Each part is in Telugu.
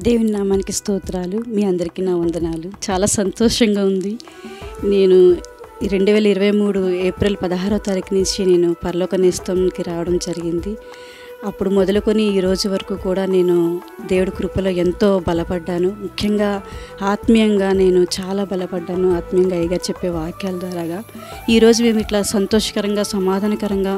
దేవుని నామానికి స్తోత్రాలు. మీ అందరికీ నా వందనాలు. చాలా సంతోషంగా ఉంది. నేను 2023 ఏప్రిల్ 16వ తారీఖు నుంచి నేను పరలోక నేస్తంకి రావడం జరిగింది. అప్పుడు మొదలుకొని ఈ రోజు వరకు కూడా నేను దేవుడి కృపలో ఎంతో బలపడ్డాను. ముఖ్యంగా ఆత్మీయంగా నేను చాలా బలపడ్డాను. ఆత్మీయంగా అయ్యగారు చెప్పే వాక్యాల ద్వారాగా ఈరోజు మేము ఇట్లా సంతోషకరంగా సమాధానకరంగా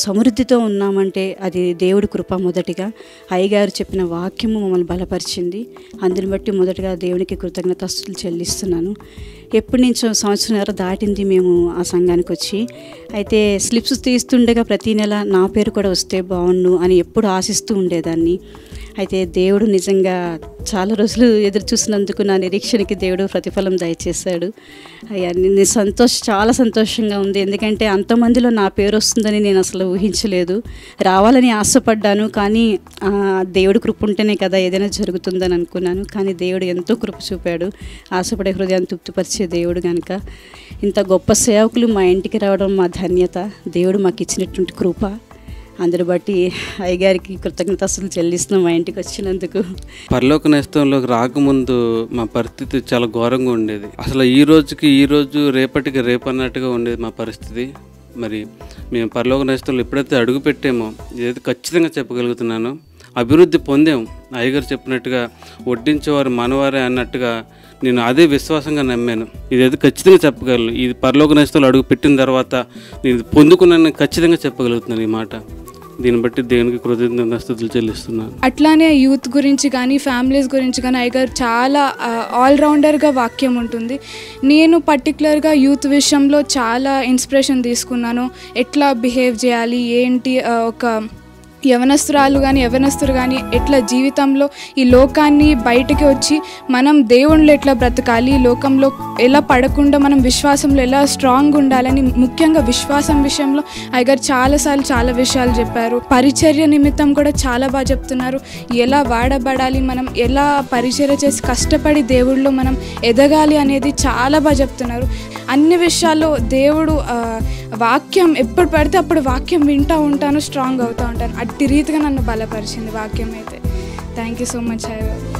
సమృద్ధితో ఉన్నామంటే అది దేవుడి కృప. మొదటిగా అయ్యగారు చెప్పిన వాక్యము మమ్మల్ని బలపరిచింది. అందుని బట్టి మొదటగా దేవునికి కృతజ్ఞతాస్తుతులు చెల్లిస్తున్నాను. ఎప్పటి నుంచో సంవత్సరంన్నర దాటింది మేము ఆ సంఘానికి వచ్చి. అయితే స్లిప్స్ తీస్తుండగా ప్రతీ నెల నా పేరు కూడా వస్తే బాగుండు అని ఎప్పుడు ఆశిస్తూ ఉండేదాన్ని. అయితే దేవుడు నిజంగా చాలా రోజులు ఎదురు చూసినందుకు నా నిరీక్షణకి దేవుడు ప్రతిఫలం దయచేశాడు. అయ్యా నేను చాలా సంతోషంగా ఉంది. ఎందుకంటే అంతమందిలో నా పేరు వస్తుందని నేను అసలు ఊహించలేదు. రావాలని ఆశపడ్డాను, కానీ దేవుడు కృప ఉంటేనే కదా ఏదైనా జరుగుతుందని అనుకున్నాను. కానీ దేవుడు ఎంతో కృప చూపాడు. ఆశపడే హృదయాన్ని తృప్తిపరిచే దేవుడు కనుక ఇంత గొప్ప సేవకులు మా ఇంటికి రావడం మా ధన్యత. దేవుడు మాకు ఇచ్చినటువంటి కృప. అందరు బట్టి అయ్యగారికి కృతజ్ఞతలు చెల్లిస్తున్నాం మా ఇంటికి వచ్చినందుకు. పరలోక నేస్తంలోకి రాకముందు మా పరిస్థితి చాలా ఘోరంగా ఉండేది. అసలు ఈ రోజు రేపటికి రేపు అన్నట్టుగా ఉండేది మా పరిస్థితి. మరి మేము పరలోక నేస్తంలో ఎప్పుడైతే అడుగు పెట్టామో ఇదైతే ఖచ్చితంగా చెప్పగలుగుతున్నాను, అభివృద్ధి పొందాము. అయ్యగారు చెప్పినట్టుగా వడ్డించేవారు మనవారే అన్నట్టుగా నేను అదే విశ్వాసంగా నమ్మాను. ఇదైతే ఖచ్చితంగా చెప్పగలను. ఇది పరలోక నేస్తంలో అడుగు పెట్టిన తర్వాత నేను పొందుకున్నాను ఖచ్చితంగా చెప్పగలుగుతున్నాను ఈ మాట. దీన్ని బట్టి దేవునికి కృతజ్ఞతాస్తుతులు చెల్లిస్తున్నాను. అట్లానే యూత్ గురించి కానీ ఫ్యామిలీస్ గురించి కానీ అయ్యగారు చాలా ఆల్రౌండర్గా వాక్యం ఉంటుంది. నేను పర్టికులర్గా యూత్ విషయంలో చాలా ఇన్స్పిరేషన్ తీసుకున్నాను. ఎట్లా బిహేవ్ చేయాలి, ఏంటి, ఒక యవనస్తుడు కానీ ఎట్లా జీవితంలో ఈ లోకాన్ని బయటికి వచ్చి మనం దేవుళ్ళు ఎట్లా బ్రతకాలి, లోకంలో ఎలా పడకుండా మనం విశ్వాసంలో ఎలా స్ట్రాంగ్ ఉండాలని, ముఖ్యంగా విశ్వాసం విషయంలో అయ్యగారు చాలాసార్లు చాలా విషయాలు చెప్పారు. పరిచర్య నిమిత్తం కూడా చాలా బాగా చెప్తున్నారు. ఎలా వాడబడాలి, మనం ఎలా పరిచర్య చేసి కష్టపడి దేవుళ్ళలో మనం ఎదగాలి అనేది చాలా బాగా చెప్తున్నారు. అన్ని విషయాల్లో దేవుడు వాక్యం ఎప్పుడు పడితే అప్పుడు వాక్యం వింటూ ఉంటాను, స్ట్రాంగ్ అవుతూ ఉంటాను. అట్టి రీతిగా నన్ను బలపరిచింది వాక్యం అయితే. థ్యాంక్ యూ సో మచ్ అయ్యగారు.